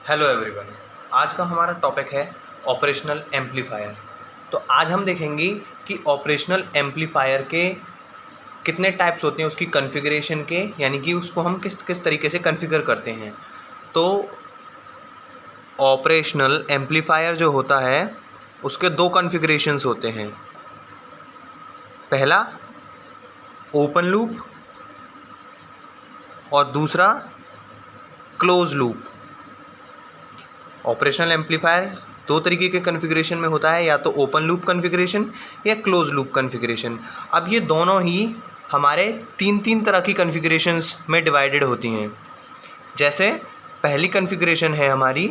Hello everyone. आज का हमारा टॉपिक है ऑपरेशनल एम्पलीफायर। तो आज हम देखेंगे कि ऑपरेशनल एम्पलीफायर के कितने टाइप्स होते हैं, उसकी कॉन्फ़िगरेशन के, यानी कि उसको हम किस किस तरीके से कॉन्फ़िगर करते हैं। तो ऑपरेशनल एम्पलीफायर जो होता है उसके दो कॉन्फ़िगरेशंस होते हैं। पहला ओपन लूप और दूसरा क्लोज लूप। ऑपरेशनल एम्पलीफायर दो तरीके के कॉन्फ़िगरेशन में होता है, या तो ओपन लूप कॉन्फ़िगरेशन या क्लोज लूप कॉन्फ़िगरेशन। अब ये दोनों ही हमारे तीन तीन तरह की कॉन्फ़िगरेशंस में डिवाइडेड होती हैं। जैसे पहली कॉन्फ़िगरेशन है हमारी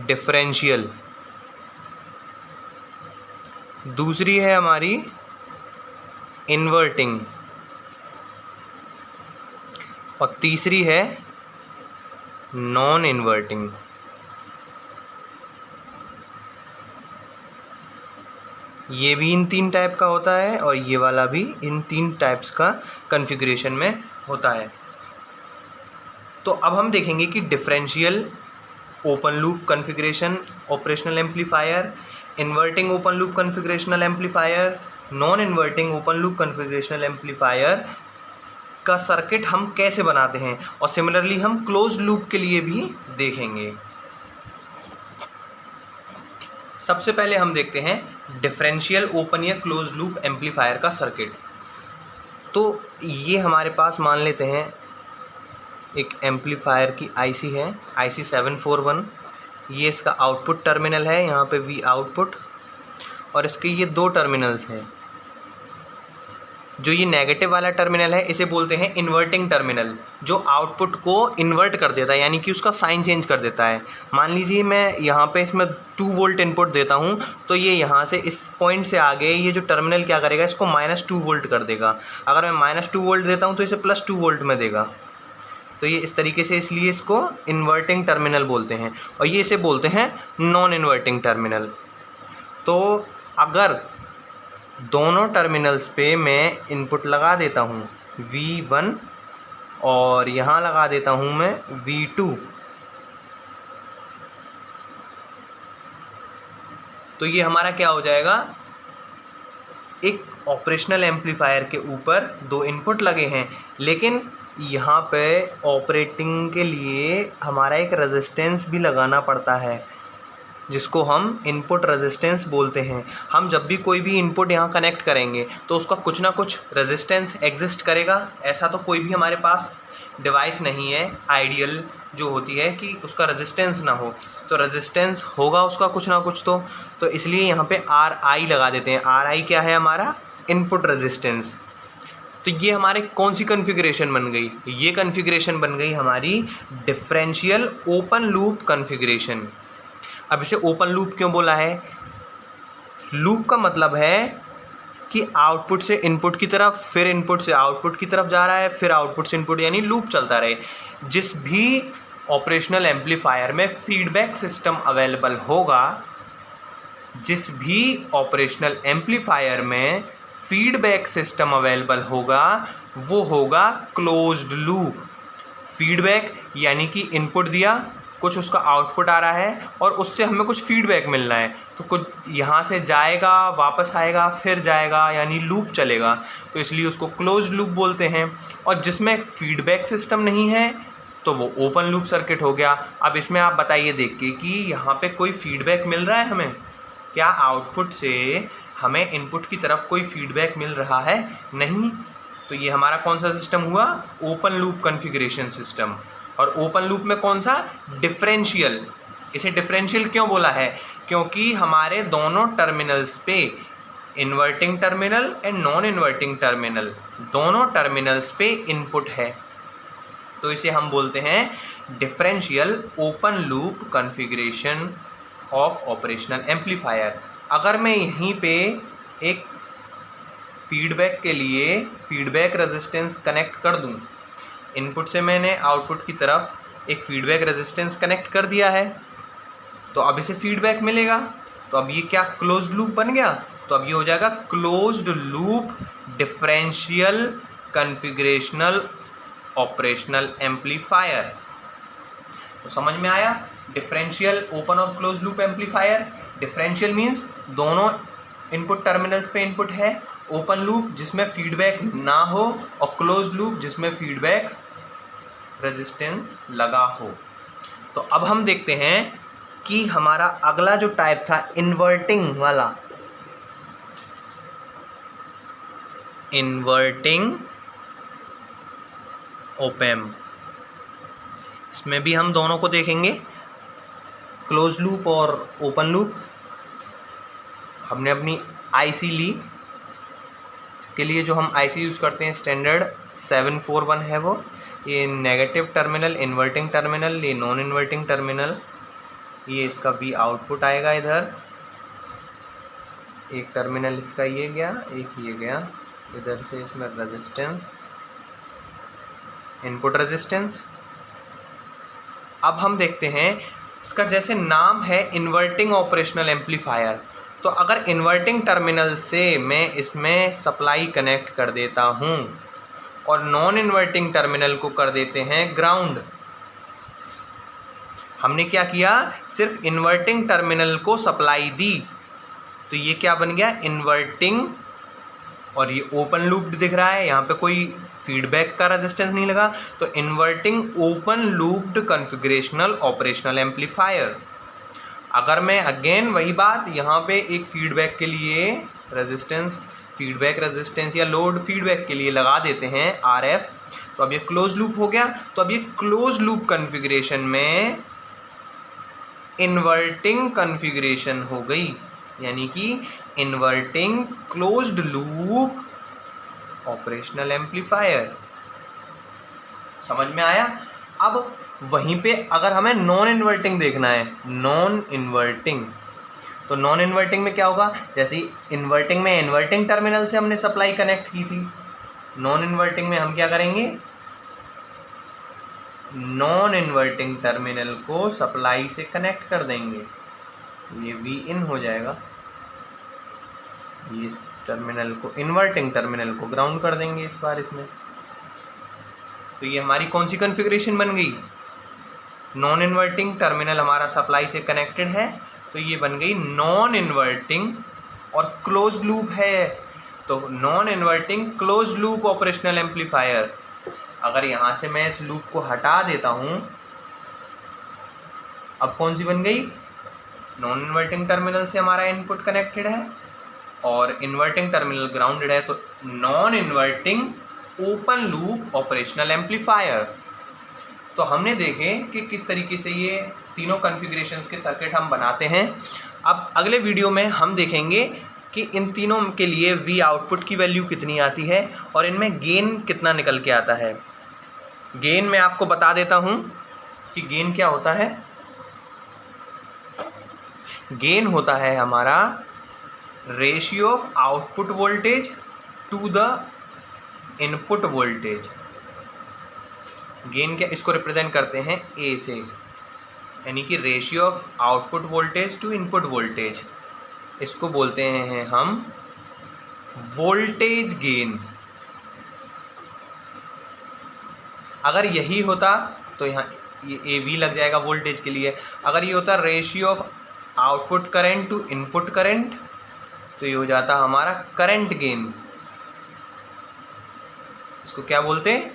डिफरेंशियल, दूसरी है हमारी इन्वर्टिंग और तीसरी है नॉन इन्वर्टिंग। ये भी इन तीन टाइप का होता है और ये वाला भी इन तीन टाइप्स का कॉन्फ़िगरेशन में होता है। तो अब हम देखेंगे कि differential open loop configuration operational amplifier, inverting open loop configurational amplifier, non inverting open loop configurational amplifier का सर्किट हम कैसे बनाते हैं, और सिमिलरली हम क्लोज लूप के लिए भी देखेंगे। सबसे पहले हम देखते हैं डिफरेंशियल ओपन या क्लोज लूप एम्पलीफायर का सर्किट। तो ये हमारे पास मान लेते हैं एक एम्पलीफायर की आईसी है, IC 741। ये इसका आउटपुट टर्मिनल है, यहाँ पे V आउटपुट, और इसके ये दो टर्मिनल्स हैं। जो ये नेगेटिव वाला टर्मिनल है इसे बोलते हैं इन्वर्टिंग टर्मिनल, जो आउटपुट को इन्वर्ट कर देता है, यानी कि उसका साइन चेंज कर देता है। मान लीजिए मैं यहाँ पे इसमें 2 वोल्ट इनपुट देता हूँ, तो ये यहाँ से इस पॉइंट से आगे ये जो टर्मिनल क्या करेगा, इसको -2 वोल्ट कर देगा। अगर मैं -2 वोल्ट देता हूँ तो इसे +2 वोल्ट में देगा। तो ये इस तरीके से, इसलिए इसको इन्वर्टिंग टर्मिनल बोलते हैं, और ये इसे बोलते हैं नॉन इन्वर्टिंग टर्मिनल। तो अगर दोनों टर्मिनल्स पे मैं इनपुट लगा देता हूँ V1 और यहाँ लगा देता हूँ मैं V2, तो ये हमारा क्या हो जाएगा, एक ऑपरेशनल एम्पलीफायर के ऊपर दो इनपुट लगे हैं, लेकिन यहाँ पे ऑपरेटिंग के लिए हमारा एक रेजिस्टेंस भी लगाना पड़ता है, जिसको हम इनपुट रेजिस्टेंस बोलते हैं। हम जब भी कोई भी इनपुट यहाँ कनेक्ट करेंगे तो उसका कुछ ना कुछ रेजिस्टेंस एग्जिस्ट करेगा। ऐसा तो कोई भी हमारे पास डिवाइस नहीं है आइडियल जो होती है कि उसका रेजिस्टेंस ना हो, तो रेजिस्टेंस होगा उसका कुछ ना कुछ। तो इसलिए यहाँ पे RI लगा देते हैं। RI क्या है, हमारा इनपुट रेजिस्टेंस। तो ये हमारे कौन सी कॉन्फ़िगरेशन बन गई, ये कॉन्फ़िगरेशन बन गई हमारी डिफरेंशियल ओपन लूप कॉन्फ़िगरेशन। अब इसे ओपन लूप क्यों बोला है? लूप का मतलब है कि आउटपुट से इनपुट की तरफ, फिर इनपुट से आउटपुट की तरफ जा रहा है, फिर आउटपुट से इनपुट, यानी लूप चलता रहे। जिस भी ऑपरेशनल एम्पलीफायर में फीडबैक सिस्टम अवेलेबल होगा, जिस भी ऑपरेशनल एम्पलीफायर में फीडबैक सिस्टम अवेलेबल होगा, वो होगा क्लोज्ड लूप। फीडबैक यानी कि इनपुट दिया, कुछ उसका आउटपुट आ रहा है और उससे हमें कुछ फीडबैक मिलना है, तो कुछ यहाँ से जाएगा, वापस आएगा, फिर जाएगा, यानी लूप चलेगा, तो इसलिए उसको क्लोज्ड लूप बोलते हैं। और जिसमें फीडबैक सिस्टम नहीं है तो वो ओपन लूप सर्किट हो गया। अब इसमें आप बताइए देख के कि यहाँ पे कोई फीडबैक मिल रहा है हमें, क्या आउटपुट से हमें इनपुट की तरफ कोई फीडबैक मिल रहा है? नहीं। तो ये हमारा कौन सा सिस्टम हुआ? Open loop configuration system. और ओपन लूप में कौन सा? डिफरेंशियल। इसे डिफरेंशियल क्यों बोला है? क्योंकि हमारे दोनों टर्मिनल्स पे, inverting terminal and non inverting terminal, दोनों टर्मिनल्स पे इनपुट है, तो इसे हम बोलते हैं differential open loop configuration of operational amplifier. अगर मैं यहीं पे एक फीडबैक के लिए फीडबैक रेजिस्टेंस कनेक्ट कर दूं, इनपुट से मैंने आउटपुट की तरफ एक फीडबैक रेजिस्टेंस कनेक्ट कर दिया है, तो अब इसे फीडबैक मिलेगा। तो अब ये क्या क्लोज्ड लूप बन गया? तो अब ये हो जाएगा closed loop differential configurational operational amplifier. तो समझ में आया डिफरेंशियल ओपन और close loop amplifier. Differential means दोनों इनपुट टर्मिनल्स पे इनपुट है, ओपन लूप जिसमें फीडबैक ना हो और क्लोज लूप जिसमें फीडबैक रेजिस्टेंस लगा हो। तो अब हम देखते हैं कि हमारा अगला जो टाइप था इन्वर्टिंग वाला, इन्वर्टिंग ऑप एम्प, इसमें भी हम दोनों को देखेंगे, क्लोज लूप और ओपन लूप। हमने अपनी आईसी ली, इसके लिए जो हम आईसी यूज़ करते हैं स्टैंडर्ड 741 है वो। ये नेगेटिव टर्मिनल इन्वर्टिंग टर्मिनल, ये नॉन इन्वर्टिंग टर्मिनल, ये इसका वी आउटपुट आएगा इधर, एक टर्मिनल इसका ये गया, एक ये गया, इधर से इसमें रेजिस्टेंस, इनपुट रेजिस्टेंस। अब हम देखते हैं इसका जैसे नाम है इन्वर्टिंग ऑपरेशनल एम्पलीफायर, तो अगर इन्वर्टिंग टर्मिनल से मैं इसमें सप्लाई कनेक्ट कर देता हूँ और नॉन इन्वर्टिंग टर्मिनल को कर देते हैं ग्राउंड। हमने क्या किया, सिर्फ इन्वर्टिंग टर्मिनल को सप्लाई दी, तो ये क्या बन गया इन्वर्टिंग, और ये ओपन लूप दिख रहा है, यहाँ पे कोई फीडबैक का रेजिस्टेंस नहीं लगा, तो inverting open looped configurational operational amplifier. अगर मैं अगेन वही बात यहाँ पे एक फीडबैक के लिए रेजिस्टेंस, फीडबैक रेजिस्टेंस या लोड फीडबैक के लिए लगा देते हैं RF, तो अब ये क्लोज लूप हो गया। तो अब ये क्लोज लूप कॉन्फ़िगरेशन में इन्वर्टिंग कॉन्फ़िगरेशन हो गई, यानी कि inverting closed loop operational amplifier. समझ में आया। अब वहीं पे अगर हमें नॉन इन्वर्टिंग देखना है, नॉन इन्वर्टिंग, तो नॉन इन्वर्टिंग में क्या होगा, जैसे इन्वर्टिंग में इन्वर्टिंग टर्मिनल से हमने सप्लाई कनेक्ट की थी, नॉन इन्वर्टिंग में हम क्या करेंगे, नॉन इन्वर्टिंग टर्मिनल को सप्लाई से कनेक्ट कर देंगे, ये वी इन हो जाएगा, ये टर्मिनल को इन्वर्टिंग टर्मिनल को ग्राउंड कर देंगे इस बार इसमें। तो ये हमारी कौन सी कॉन्फ़िगरेशन बन गई, नॉन इन्वर्टिंग टर्मिनल हमारा सप्लाई से कनेक्टेड है, तो ये बन गई नॉन इन्वर्टिंग और क्लोज लूप है, तो non inverting close loop operational amplifier. अगर यहाँ से मैं इस लूप को हटा देता हूँ, अब कौन सी बन गई, नॉन इन्वर्टिंग टर्मिनल से हमारा इनपुट कनेक्टेड है और इन्वर्टिंग टर्मिनल ग्राउंडेड है, तो non inverting open loop operational amplifier. तो हमने देखे कि किस तरीके से ये तीनों कॉन्फ़िगरेशंस के सर्किट हम बनाते हैं। अब अगले वीडियो में हम देखेंगे कि इन तीनों के लिए वी आउटपुट की वैल्यू कितनी आती है और इनमें गेन कितना निकल के आता है। गेन मैं आपको बता देता हूँ कि गेन क्या होता है। गेन होता है हमारा ratio of output voltage to the input voltage. Gain क्या, इसको रिप्रेजेंट करते हैं ए से, यानी कि ratio of output voltage to input voltage, इसको बोलते हैं हम वोल्टेज गेन। अगर यही होता तो यहाँ ये ए वी लग जाएगा वोल्टेज के लिए। अगर ये होता ratio of output current to input current, तो ये हो जाता हमारा करंट गेन। इसको क्या बोलते हैं,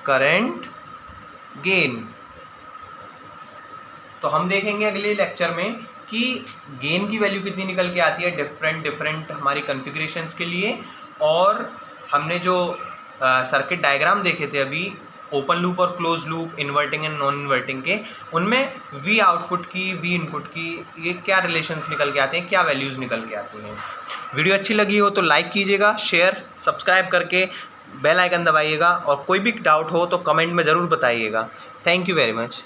करंट गेन। तो हम देखेंगे अगले लेक्चर में कि गेन की वैल्यू कितनी निकल के आती है डिफरेंट हमारी कॉन्फ़िगरेशंस के लिए। और हमने जो सर्किट डायग्राम देखे थे अभी ओपन लूप और close loop, inverting and non inverting के, उनमें वी आउटपुट की, वी इनपुट की ये क्या रिलेशंस निकल के आते हैं, क्या वैल्यूज़ निकल के आती हैं। वीडियो अच्छी लगी हो तो लाइक कीजिएगा, शेयर सब्सक्राइब करके बेल आइकन दबाइएगा, और कोई भी डाउट हो तो कमेंट में ज़रूर बताइएगा। Thank you very much.